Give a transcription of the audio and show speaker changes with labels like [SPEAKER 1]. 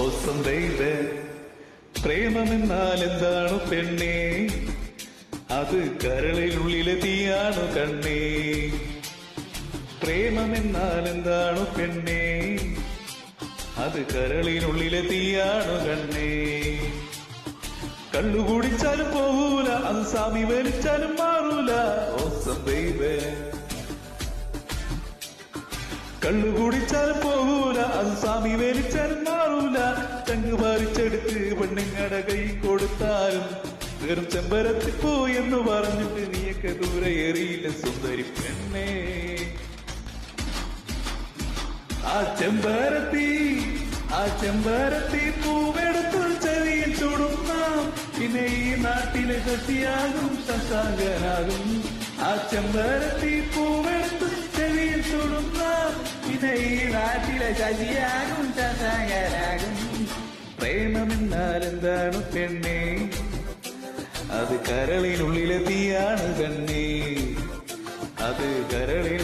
[SPEAKER 1] Awesome ബേബേ, പ്രേമമെന്നാൽ എന്താണ് പെണ്ണേ? അത് കരളിനുള്ളിലെ തീയാണു കണ്ണേ. പ്രേമമെന്നാൽ എന്താണ് പെണ്ണേ? അത് കരളിനുള്ളിലെ തീയാണു കണ്ണേ. കള്ളു കുടിച്ചാലും പോകൂല, അത് സ്വാമി വലിച്ചാലും മാറൂല. ഓസം ബേബേ, കള്ളു കുടിച്ചാലും പോകൂല, അത് സ്വാമി വലിച്ചാലും മാറൂല. ചങ്ങ് പറിച്ചെടുത്ത് പെണ്ണുങ്ങടെ കൈ കൊടുത്താലും വെറും ചെമ്പരത്തിപ്പോ എന്ന് പറഞ്ഞിട്ട് നീയൊക്കെ ദൂരെ എറിയില്ല സുന്ദരി പെണ്ണേ. ആ ചെമ്പരത്തി പൂവെടുത്തു ചെവിയിൽ ചൂടുന്നാം, പിന്നെ ഈ നാട്ടിലെ ശശിയാകും ശശാങ്കനാകും. ആ ചെമ്പരത്തി പൂവെടുത്തു ചെവിയിൽ ചൂടുന്നാം, പിന്നെ ഈ നാട്ടിലെ ശശിയാകും ശശാങ്കനാകും. പ്രേമമെന്നാൽ എന്താണ് പെണ്ണേ? അത് കരളിനുള്ളിലെ തീയാണ് കണ്ണേ. അത് കരളിൽ